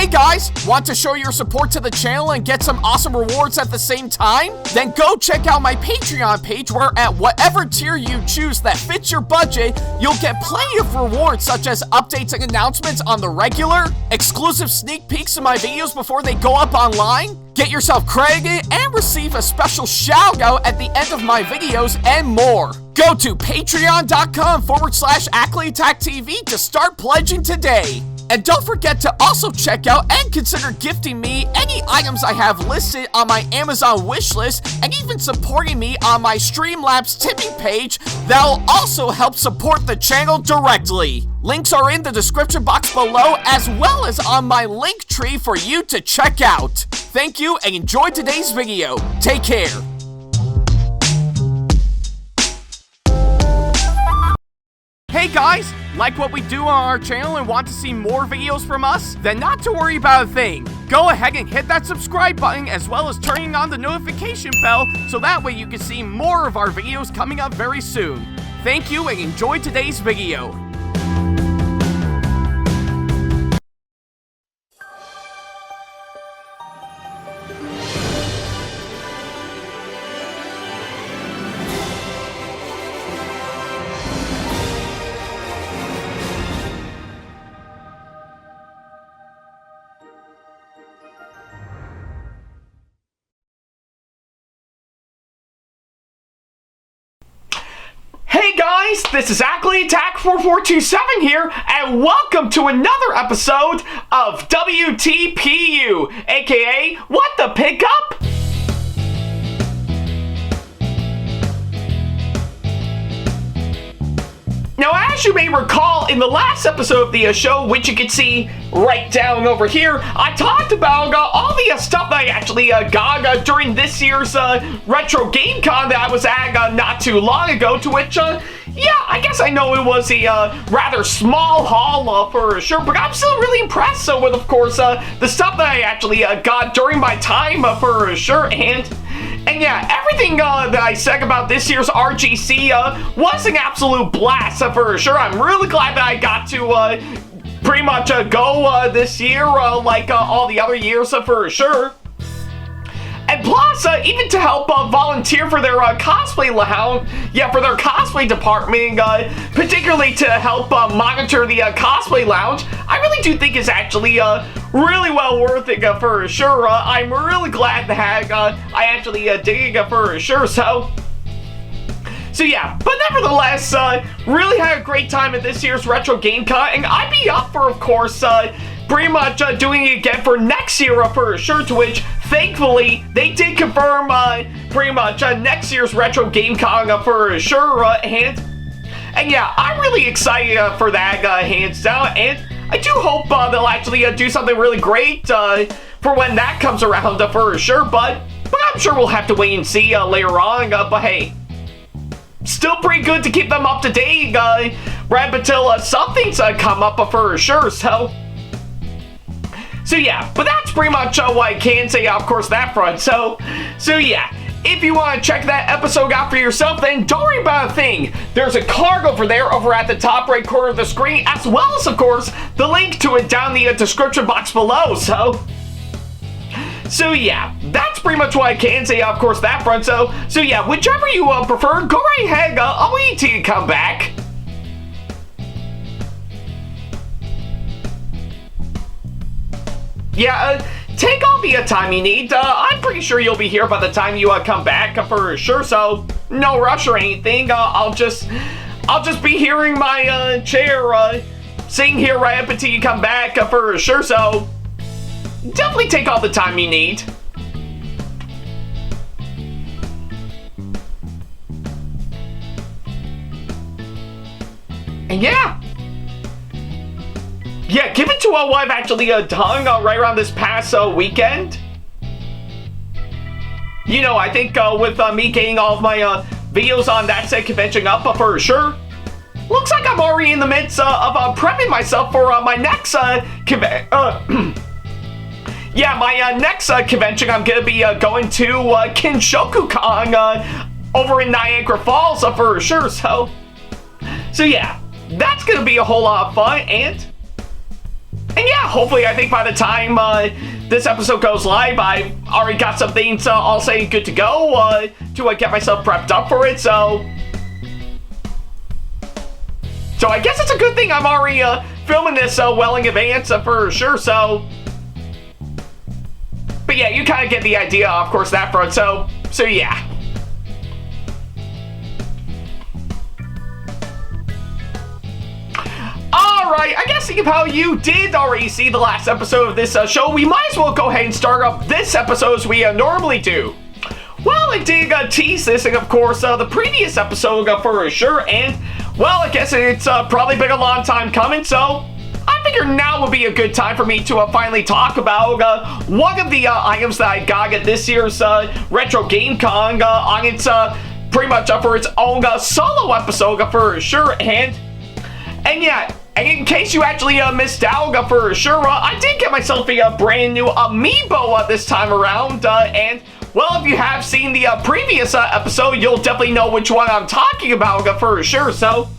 Hey guys, want to show your support to the channel and get some awesome rewards at the same time? Then go check out my Patreon page where at whatever tier you choose that fits your budget, you'll get plenty of rewards such as updates and announcements on the regular, exclusive sneak peeks of my videos before they go up online, get yourself credited, and receive a special shout out at the end of my videos and more. Go to patreon.com/AckleyAttack44227TV to start pledging today. And don't forget to also check out and consider gifting me any items I have listed on my Amazon wishlist and even supporting me on my Streamlabs tipping page that'll also help support the channel directly. Links are in the description box below as well as on my link tree for you to check out. Thank you and enjoy today's video. Take care. Hey guys, like what we do on our channel and want to see more videos from us? Then not to worry about a thing. Go ahead and hit that subscribe button as well as turning on the notification bell so that way you can see more of our videos coming up very soon. Thank you and enjoy today's video. Hey guys, this is AckleyAttack4427 here, and welcome to another episode of WTPU, aka What the Pickup? Now, as you may recall, in the last episode of the show, which you can see right down over here, I talked about all the stuff that I actually got during this year's Retro Game Con that I was at not too long ago, to which, yeah, I guess I know it was a rather small haul for sure, but I'm still really impressed with, of course, the stuff that I actually got during my time for sure, and yeah, everything that I said about this year's RGC was an absolute blast for sure. I'm really glad that I got to pretty much go this year like all the other years for sure. And plus, even to help volunteer for their cosplay lounge, for their cosplay department, particularly to help monitor the cosplay lounge, I really do think it's actually really well worth it for sure. I'm really glad that I actually did it for sure. So yeah, but nevertheless, really had a great time at this year's Retro Game Con, and I'd be up for, of course, pretty much doing it again for next year for sure, to which, thankfully, they did confirm pretty much next year's Retro Game Con for sure, and yeah, I'm really excited for that, hands down, and I do hope they'll actually do something really great for when that comes around for sure, but I'm sure we'll have to wait and see later on, but hey, still pretty good to keep them up to date right up until something's come up for sure, so yeah, but that's pretty much what I can say, of course, that front. So yeah, if you want to check that episode out for yourself, then don't worry about a thing. There's a card over there over at the top right corner of the screen, as well as, of course, the link to it down the description box below. So yeah, that's pretty much what I can say, of course, that front. So yeah, whichever you prefer, go right ahead. I'll wait till you come back. Yeah, take all the time you need. I'm pretty sure you'll be here by the time you come back for sure, so no rush or anything. I'll just be here in my chair, sitting here right up until you come back for sure, so definitely take all the time you need. And yeah, give it to what I've actually done right around this past weekend. You know, I think with me getting all of my videos on that said convention up for sure, looks like I'm already in the midst of prepping myself for my next convention. My next convention I'm gonna be going to Kinshoku-con over in Niagara Falls for sure. So yeah, that's gonna be a whole lot of fun, and yeah, hopefully I think by the time this episode goes live, I've already got some things all saying good to go to get myself prepped up for it. So I guess it's a good thing I'm already filming this well in advance for sure. So, but yeah, you kind of get the idea, of course, that front. So yeah. Alright, I guess seeing how you did already see the last episode of this show, we might as well go ahead and start up this episode as we normally do. Well, I did tease this, and of course, the previous episode for sure, and, well, I guess it's probably been a long time coming, so I figured now would be a good time for me to finally talk about one of the items that I got at this year's Retro Game Con on its pretty much for its own solo episode for sure, and yeah. And in case you actually missed out for sure, I did get myself a brand new Amiibo this time around, and, well, if you have seen the previous episode, you'll definitely know which one I'm talking about for sure, so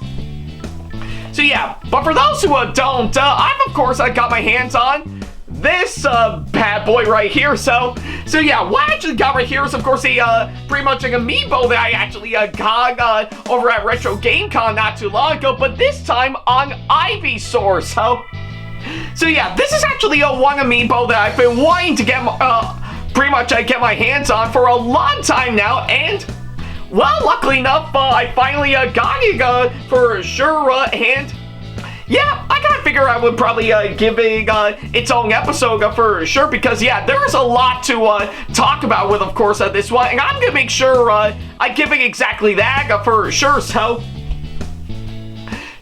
yeah. But for those who don't, I've, of course, got my hands on this bad boy right here, so yeah, what I actually got right here is, of course, a pretty much an Amiibo that I actually got over at Retro Game Con not too long ago, but this time on Ivysaur. So yeah, this is actually one Amiibo that I've been wanting to get pretty much get my hands on for a long time now, and, well, luckily enough, I finally got it for sure, and yeah, I kind of figure I would probably give it its own episode for sure, because, yeah, there's a lot to talk about with, of course, this one, and I'm going to make sure I give it exactly that for sure, so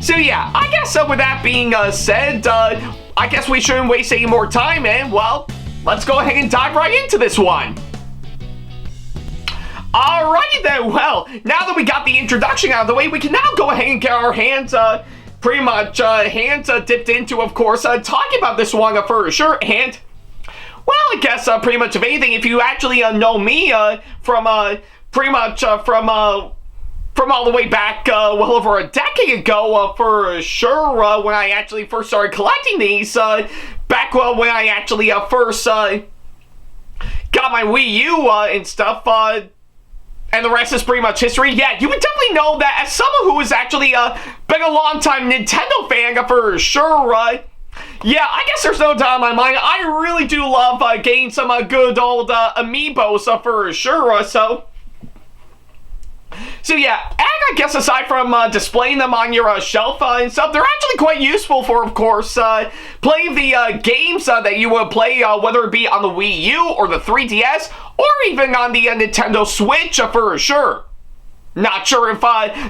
yeah, I guess with that being said, I guess we shouldn't waste any more time, and, well, let's go ahead and dive right into this one. Alrighty then, well, now that we got the introduction out of the way, we can now go ahead and get our hands pretty much dipped into, of course, talking about this one for sure, and, well, I guess pretty much of anything, if you actually know me from pretty much from all the way back well over a decade ago for sure, when I actually first started collecting these, back when I actually first got my Wii U and stuff, and the rest is pretty much history. Yeah, you would definitely know that as someone who has actually been a long-time Nintendo fan for sure, yeah, I guess there's no doubt in my mind, I really do love getting some good old Amiibos for sure, so yeah, and I guess aside from displaying them on your shelf and stuff, they're actually quite useful for, of course, playing the games that you would play, whether it be on the Wii U or the 3DS, or even on the Nintendo Switch for sure. Not sure if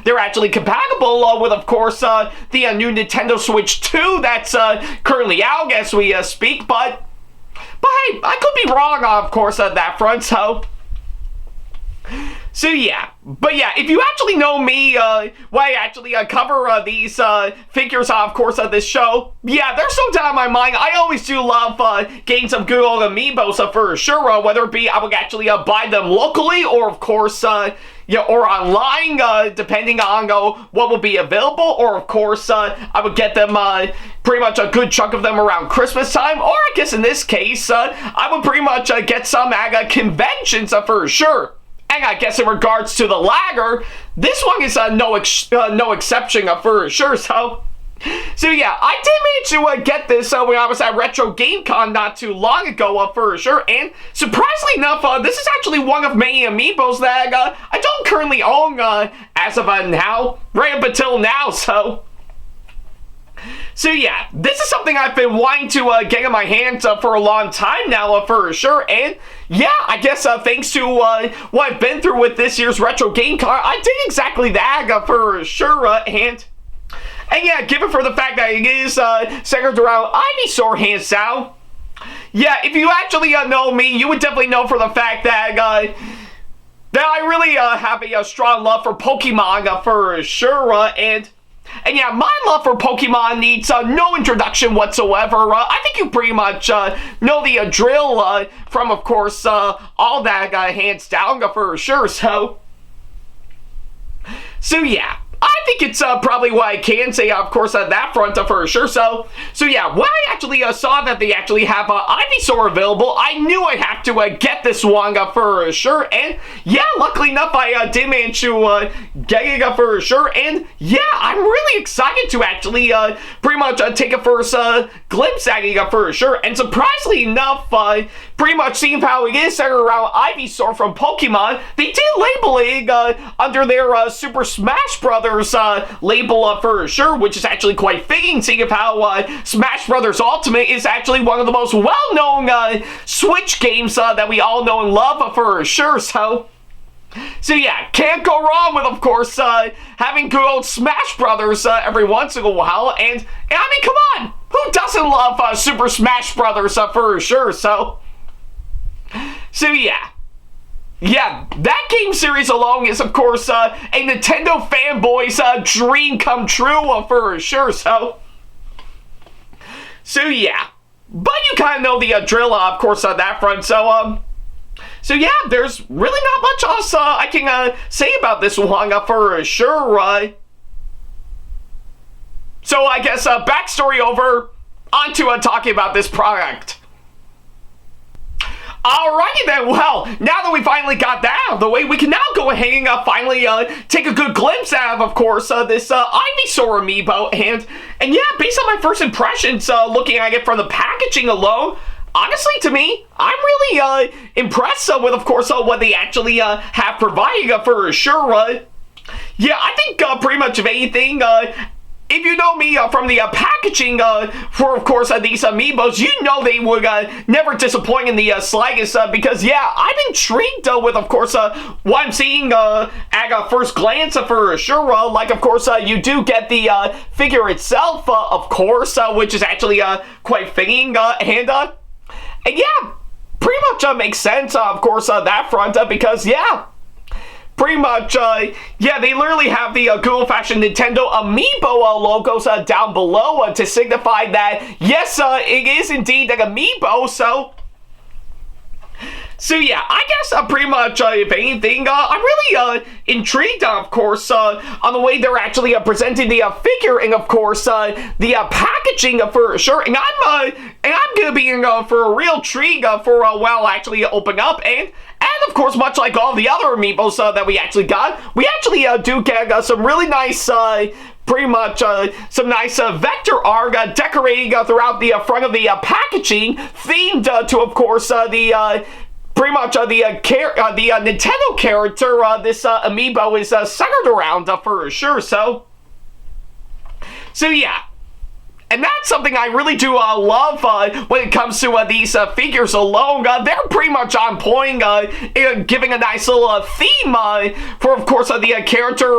they're actually compatible with, of course, the new Nintendo Switch 2 that's currently out as we speak, but hey, I could be wrong, of course, on that front, so yeah, but yeah, if you actually know me, why I actually cover these figures, of course, of this show, yeah, there's no doubt in my mind, I always do love getting some good old Amiibos for sure, whether it be I would actually buy them locally, or of course, yeah, or online, depending on what will be available, or of course, I would get them pretty much a good chunk of them around Christmas time, or I guess in this case, I would pretty much get some at conventions for sure. And I guess in regards to the lager, this one is no exception for sure. So yeah, I did manage to get this when I was at Retro Game Con not too long ago for sure. And surprisingly enough, this is actually one of many Amiibos that I don't currently own as of now, right up until now. So yeah, this is something I've been wanting to get in my hands for a long time now for sure, and yeah, I guess thanks to what I've been through with this year's Retro Game Con, I did exactly that for sure, and yeah, given for the fact that it is centered around Ivysaur hands down, yeah, if you actually know me, you would definitely know for the fact that I really have a strong love for Pokemon for sure, and yeah, my love for Pokemon needs no introduction whatsoever. I think you pretty much know the drill from, of course, all that hands down for sure. So yeah, I think it's probably what I can say, of course, on that front for sure. So yeah, when I actually saw that they actually have Ivysaur available, I knew I'd have to get this one for sure. And yeah, luckily enough, I did manage to get it for sure. And yeah, I'm really excited to actually pretty much take a first glimpse at it for sure. And surprisingly enough, pretty much seeing how it is centered around Ivysaur from Pokemon, they did label it under their Super Smash Brothers label for sure, which is actually quite fitting, seeing of how Smash Brothers Ultimate is actually one of the most well-known Switch games that we all know and love for sure. So yeah, can't go wrong with, of course, having good old Smash Brothers every once in a while. And I mean, come on, who doesn't love Super Smash Brothers for sure? So yeah, that game series alone is, of course, a Nintendo fanboy's dream come true for sure. So yeah, but you kind of know the drill, of course, on that front. So yeah, there's really not much else I can say about this one for sure. So I guess backstory over, onto talking about this product. Alrighty then, well, now that we finally got that out of the way, we can now go ahead and finally take a good glimpse of course, this Ivysaur Amiibo, and yeah, based on my first impressions, looking at it from the packaging alone, honestly, to me, I'm really impressed with, of course, what they actually have provided for sure. Yeah, I think pretty much of anything, if you know me from the packaging for, of course, these Amiibos, you know they would never disappoint in the slightest, because, yeah, I'm intrigued with, of course, what I'm seeing at first glance for sure. Like, of course, you do get the figure itself, of course, which is actually quite fitting, and yeah, pretty much makes sense, of course, that front, because, yeah, pretty much, yeah, they literally have the good old-fashioned Nintendo Amiibo logos down below to signify that, yes, it is indeed an Amiibo. So yeah, I guess pretty much, if anything, I'm really intrigued, of course, on the way they're actually presenting the figure, and of course, the packaging for sure. And I'm gonna be in for a real treat for a while actually open up, and of course, much like all the other Amiibos that we actually got, we actually do get some really nice, pretty much some nice vector art decorating throughout the front of the packaging, themed to, of course, the pretty much the Nintendo character this Amiibo is centered around for sure. So yeah. And that's something I really do love when it comes to these figures alone. They're pretty much on point, giving a nice little theme for, of course, the character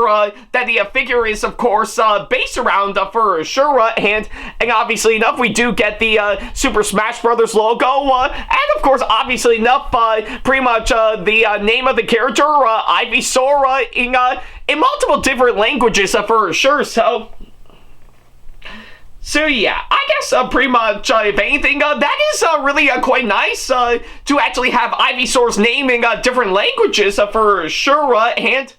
that the figure is, of course, based around for sure. And obviously enough, we do get the Super Smash Brothers logo. And, of course, obviously enough, pretty much the name of the character, Ivysaur, in multiple different languages for sure. So yeah, I guess pretty much, if anything, that is really quite nice to actually have Ivysaur's name in different languages for sure. And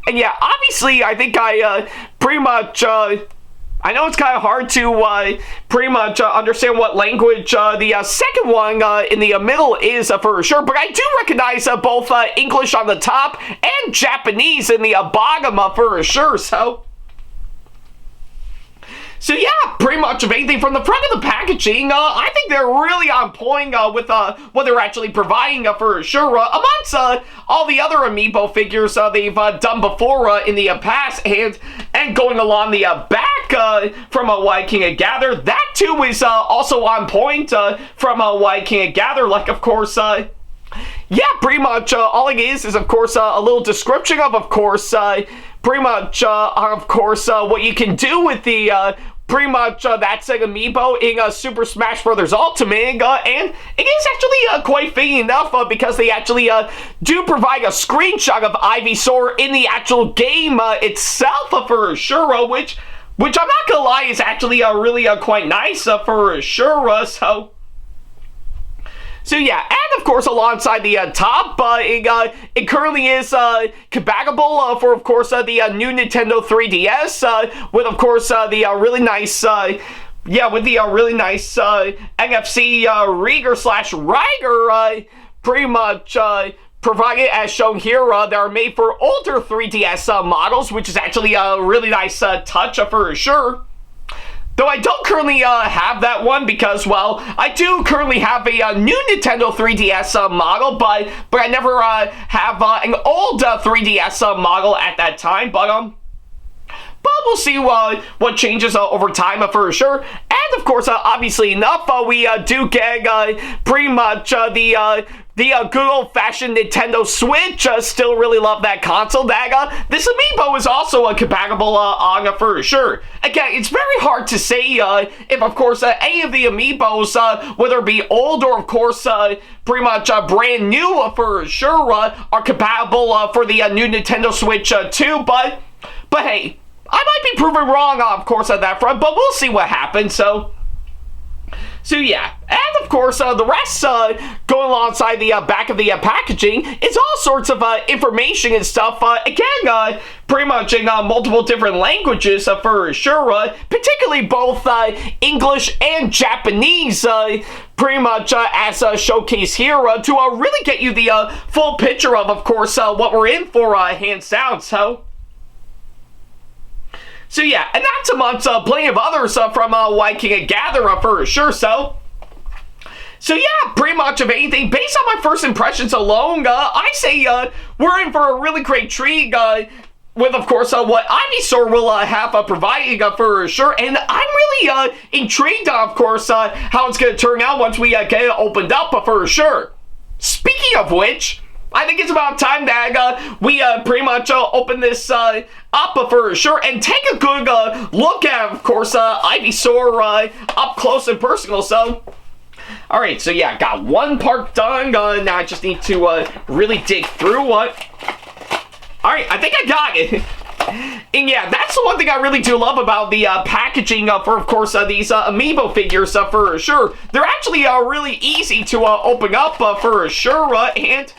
yeah, obviously, I think I pretty much, I know it's kind of hard to pretty much understand what language the second one in the middle is for sure, but I do recognize both English on the top and Japanese in the bottom for sure. So yeah, pretty much of anything from the front of the packaging, I think they're really on point with what they're actually providing for sure, amongst all the other Amiibo figures they've done before in the past, and going along the back from what I can gather, that too is also on point from what I can gather, like, of course, yeah, pretty much all it is, of course, a little description of course, pretty much, of course, what you can do with the pretty much that Sega Amiibo in Super Smash Bros. Ultimate, and it is actually quite fitting enough because they actually do provide a screenshot of Ivysaur in the actual game itself for sure, which I'm not gonna lie is actually really quite nice for sure. So yeah, and of course alongside the top, it currently is compatible for of course the new Nintendo 3DS with of course the really nice with the really nice NFC Riger pretty much provided as shown here. That are made for older 3DS models, which is actually a really nice touch for sure. Though I don't currently have that one because, well, I do currently have a new Nintendo 3DS model, but I never have an old 3DS model at that time. But we'll see what changes over time for sure. And of course, obviously enough, we do get pretty much the good old-fashioned Nintendo Switch. Still really love that console. This Amiibo is also compatible on for sure. Again, it's very hard to say if, of course, any of the Amiibos, whether it be old or, of course, pretty much brand new for sure, are compatible for the new Nintendo Switch too. But hey, I might be proven wrong, of course, on that front, but we'll see what happens. So yeah, and of course, the rest going alongside the back of the packaging is all sorts of information and stuff. Again, pretty much in multiple different languages for sure, particularly both English and Japanese. Pretty much as showcased here to really get you the full picture of course, what we're in for, hands down. So yeah, and not amongst plenty of others from Viking and Gather for sure. So yeah, pretty much of anything, based on my first impressions alone, I say we're in for a really great treat with, of course, what Ivysaur will have providing for sure. And I'm really intrigued, of course, how it's going to turn out once we get it opened up for sure. Speaking of which, I think it's about time that we pretty much open this up for sure and take a good look at, of course, Ivysaur up close and personal. So, alright, so yeah, got one part done. Now I just need to really dig through what. Alright, I think I got it. And yeah, that's the one thing I really do love about the packaging for, of course, these Amiibo figures for sure. They're actually really easy to open up for sure, and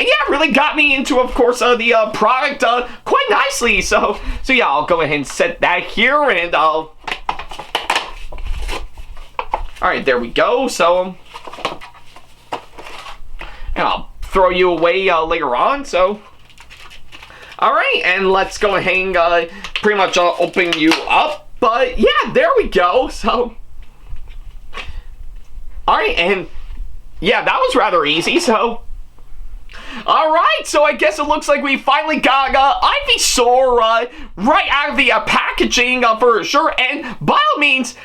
yeah, it really got me into, of course, the product quite nicely. So yeah, I'll go ahead and set that here, and I'll. All right, there we go. So, and I'll throw you away later on. So, all right, and let's go ahead and pretty much open you up. But yeah, there we go. So, all right, and yeah, that was rather easy. So. Alright, so I guess it looks like we finally got Ivysaur right out of the packaging for sure, and by all means,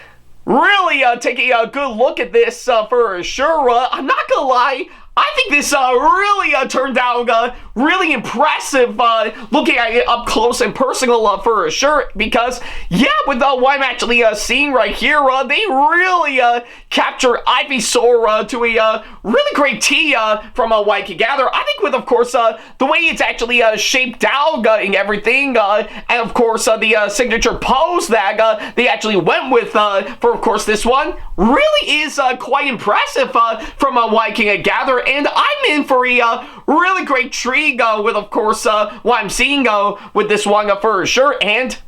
really taking a good look at this for sure. I'm not gonna lie, I think this really turned out really impressive looking at it up close and personal for sure, because yeah, with what I'm actually seeing right here, they really capture Ivysaur to a really great T from Viking Gather. I think with, of course, the way it's actually shaped out and everything, and of course the signature pose that they actually went with for, of course, this one really is quite impressive from Viking Gather, and I'm in for a really great treat with, of course, what I'm seeing with this one for sure. And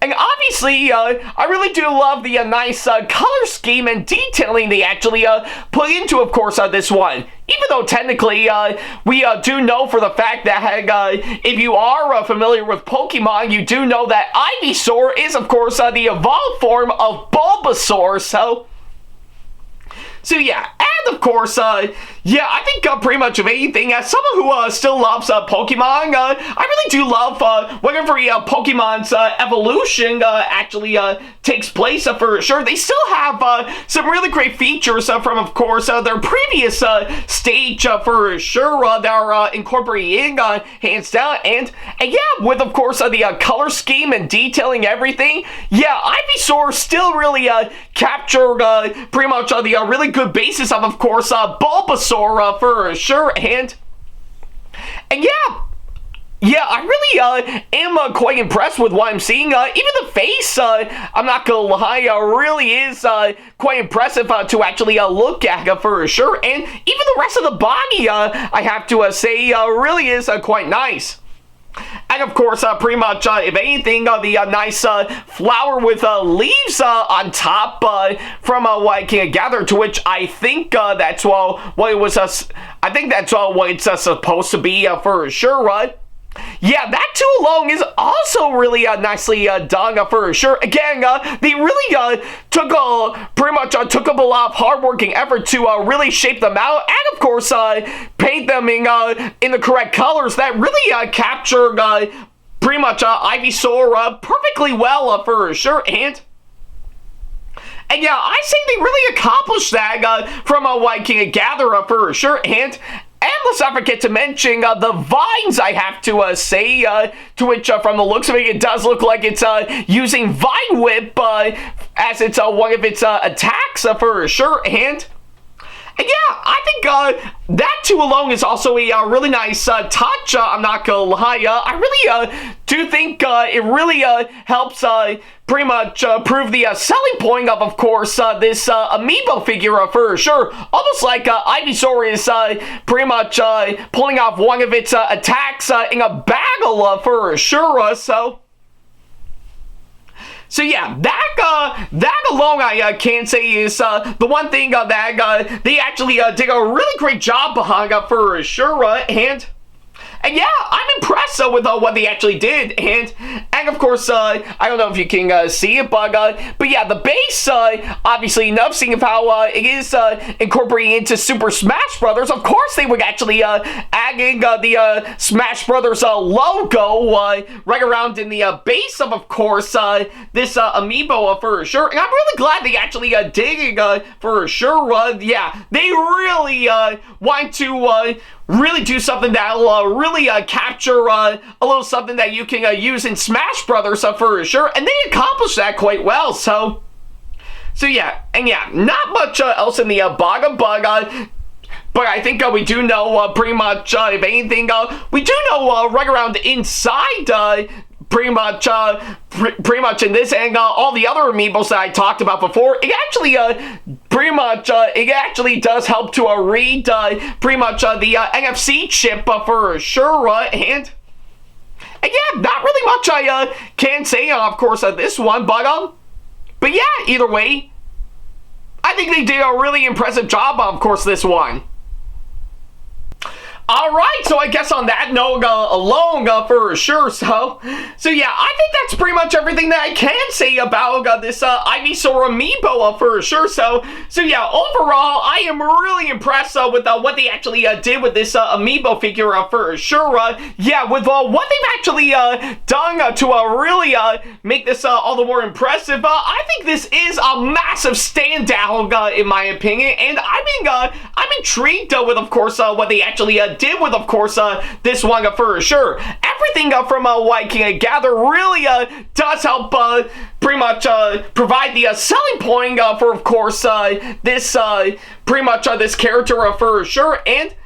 obviously, I really do love the nice color scheme and detailing they actually put into, of course, this one. Even though technically, we do know for the fact that if you are familiar with Pokemon, you do know that Ivysaur is, of course, the evolved form of Bulbasaur. So yeah, and of course, yeah, I think pretty much of anything, as someone who still loves Pokemon, I really do love whenever Pokemon's evolution actually takes place for sure. They still have some really great features from, of course, their previous stage for sure that are incorporating hands down, and yeah, with, of course, the color scheme and detailing everything, yeah, Ivysaur still really captured pretty much the really good basis of course, Bulbasaur for sure, and yeah, Yeah, I really am quite impressed with what I'm seeing. Even the face, I'm not gonna lie, really is quite impressive to actually look at for sure. And even the rest of the body, I have to say, really is quite nice. And of course, pretty much, if anything, the nice flower with leaves on top from what I can gather, to which I think that's what it was. I think that's what it's supposed to be for sure, right? Yeah, that too alone is also really nicely done for sure. Again, they really took pretty much took up a lot of hardworking effort to really shape them out, and of course paint them in the correct colors that really capture pretty much Ivysaur perfectly well for sure. And yeah, I say they really accomplished that from what I can gather for sure. And let's not forget to mention the vines, I have to say, to which from the looks of it, it does look like it's using Vine Whip as it's one of its attacks for sure. And yeah, I think that too alone is also a really nice touch. I'm not gonna lie. I really do think it really helps pretty much prove the selling point of course, this Amiibo figure for sure. Almost like Ivysaur is pretty much pulling off one of its attacks in a battle for sure. So yeah, that alone I can say is the one thing that they actually did a really great job behind for sure. And yeah, I'm impressed with what they actually did, and of course, I don't know if you can see it, but yeah, the base, obviously enough, seeing of how it is incorporating into Super Smash Brothers. Of course, they would actually add in the Smash Brothers logo right around in the base of course, this Amiibo for sure. And I'm really glad they actually did it for sure. Yeah, they really want to really do something that'll really capture a little something that you can use in Smash Brothers for sure, and they accomplished that quite well. So yeah, and yeah, not much else in the bug, but I think we do know pretty much, if anything, we do know right around inside. Pretty much in this and all the other Amiibos that I talked about before, it actually pretty much it actually does help to read pretty much the NFC chip for sure. And yeah, not really much I can say of course this one, but yeah, either way, I think they did a really impressive job of course this one. Alright, so I guess on that note alone for sure, so yeah, I think that's pretty much everything that I can say about this Ivysaur Amiibo for sure, so yeah, overall, I am really impressed with what they actually did with this Amiibo figure for sure. Yeah, with what they've actually done to really make this all the more impressive, I think this is a massive standout in my opinion, and I'm intrigued with, of course, what they actually did with, of course, this one for sure. Everything from what I can gather really does help pretty much provide the selling point for, of course, this pretty much this character for sure.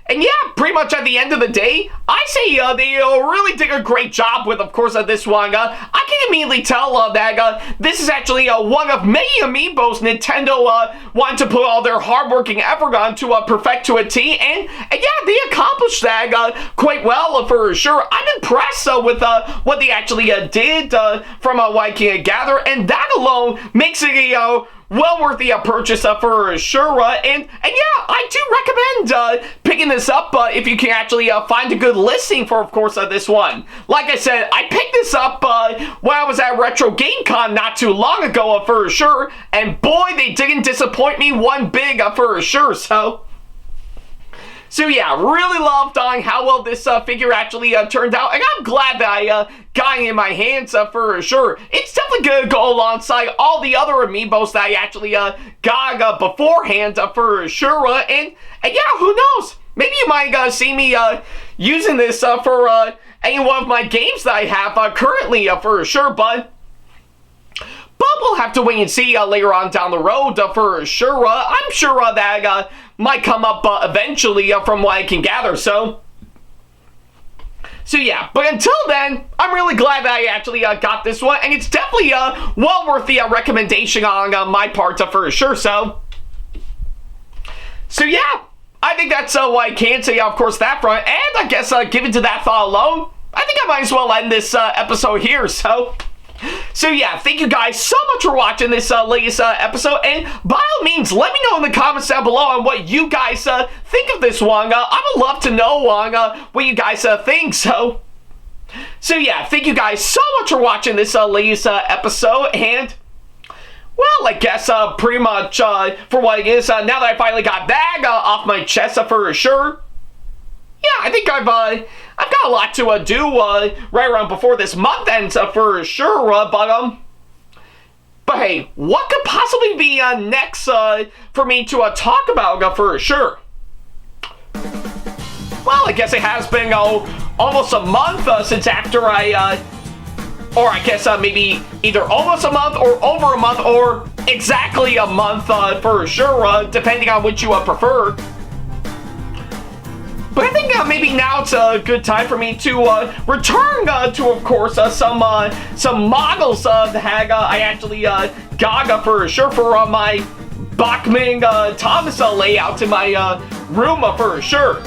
And yeah, pretty much at the end of the day, I say they really did a great job with, of course, this one. I can immediately tell that this is actually one of many Amiibos Nintendo wanted to put all their hardworking effort on to perfect to a T. And yeah, they accomplished that quite well for sure. I'm impressed with what they actually did from what I can gather. And that alone makes it a well worth the purchase for sure. And yeah, I do recommend picking this up if you can actually find a good listing for, of course, this one. Like I said, I picked this up when I was at Retro Game Con not too long ago for sure, and boy, they didn't disappoint me one big for sure. So yeah, really loved how well this figure actually turned out, and I'm glad that I got it in my hands for sure. It's definitely going to go alongside all the other Amiibos that I actually got beforehand for sure. And yeah, who knows? Maybe you might see me using this for any one of my games that I have currently for sure, but we'll have to wait and see later on down the road for sure. I'm sure that might come up eventually from what I can gather. So So yeah, but until then, I'm really glad that I actually got this one, and it's definitely well worth the recommendation on my part for sure. So yeah, I think that's what I can say, of course, that front, and I guess given to that thought alone, I think I might as well end this episode here. So yeah, thank you guys so much for watching this latest episode, and by all means, let me know in the comments down below on what you guys think of this one. I would love to know what you guys think. So yeah, thank you guys so much for watching this latest episode, and well, I guess pretty much for what it is, now that I finally got that off my chest for sure, yeah, I think I've got a lot to do right around before this month ends for sure, but hey, what could possibly be next for me to talk about for sure? Well, I guess it has been almost a month since after or I guess maybe either almost a month or over a month or exactly a month for sure, depending on which you prefer. But I think maybe now it's a good time for me to return to, of course, some models that I actually got for sure for my Bachman Thomas layout in my room for sure.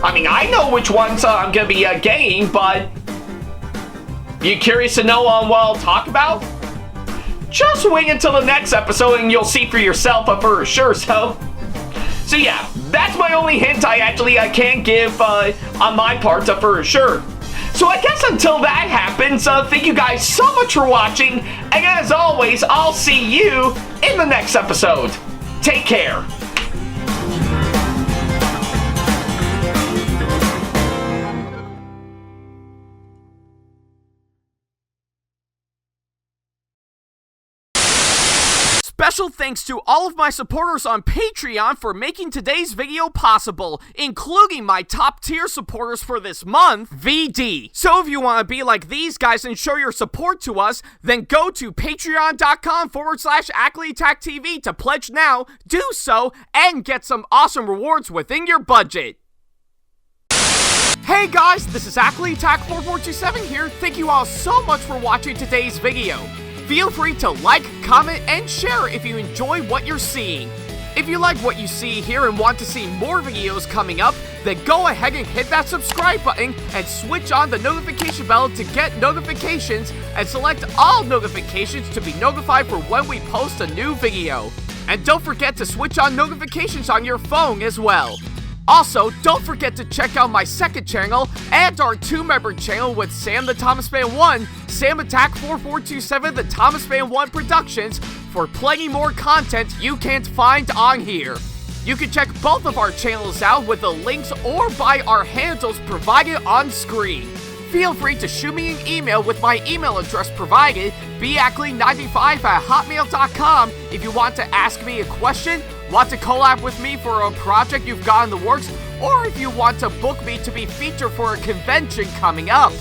I mean, I know which ones I'm going to be getting, but you curious to know what I'll talk about? Just wait until the next episode and you'll see for yourself for sure. So yeah, that's my only hint I actually can give on my part for sure. So I guess until that happens, thank you guys so much for watching, and as always, I'll see you in the next episode. Take care. Special thanks to all of my supporters on Patreon for making today's video possible, including my top tier supporters for this month, VD. So if you want to be like these guys and show your support to us, then go to patreon.com/AckleyTackTV to pledge now, do so, and get some awesome rewards within your budget. Hey guys, this is AckleyTack4427 here. Thank you all so much for watching today's video. Feel free to like, comment, and share if you enjoy what you're seeing. If you like what you see here and want to see more videos coming up, then go ahead and hit that subscribe button and switch on the notification bell to get notifications, and select all notifications to be notified for when we post a new video. And don't forget to switch on notifications on your phone as well. Also, don't forget to check out my second channel and our 2-member channel with Sam the Thomas Fan 1, SamAttack4427TheThomasFan1 Productions, for plenty more content you can't find on here. You can check both of our channels out with the links or by our handles provided on screen. Feel free to shoot me an email with my email address provided, backley95@hotmail.com, if you want to ask me a question, want to collab with me for a project you've got in the works, or if you want to book me to be featured for a convention coming up.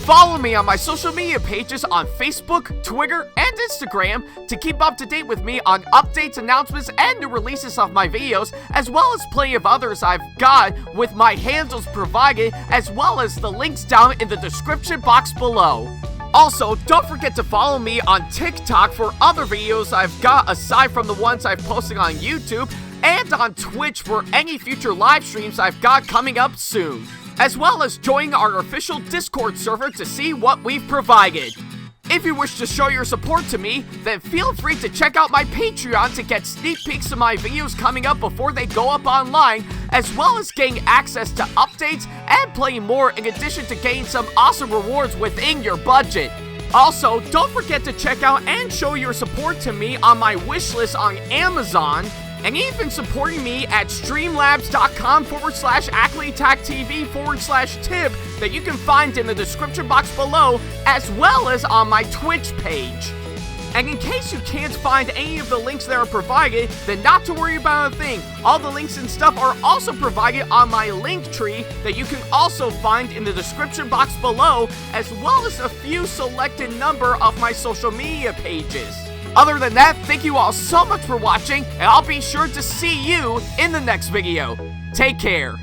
Follow me on my social media pages on Facebook, Twitter, and Instagram to keep up to date with me on updates, announcements, and new releases of my videos, as well as plenty of others I've got with my handles provided, as well as the links down in the description box below. Also, don't forget to follow me on TikTok for other videos I've got aside from the ones I've posted on YouTube, and on Twitch for any future live streams I've got coming up soon, as well as join our official Discord server to see what we've provided. If you wish to show your support to me, then feel free to check out my Patreon to get sneak peeks of my videos coming up before they go up online, as well as getting access to updates and playing more, in addition to getting some awesome rewards within your budget. Also, don't forget to check out and show your support to me on my wishlist on Amazon, and even supporting me at streamlabs.com/AckleyTackTV/tip that you can find in the description box below, as well as on my Twitch page. And in case you can't find any of the links that are provided, then not to worry about a thing. All the links and stuff are also provided on my link tree that you can also find in the description box below, as well as a few selected number of my social media pages. Other than that, thank you all so much for watching, and I'll be sure to see you in the next video. Take care.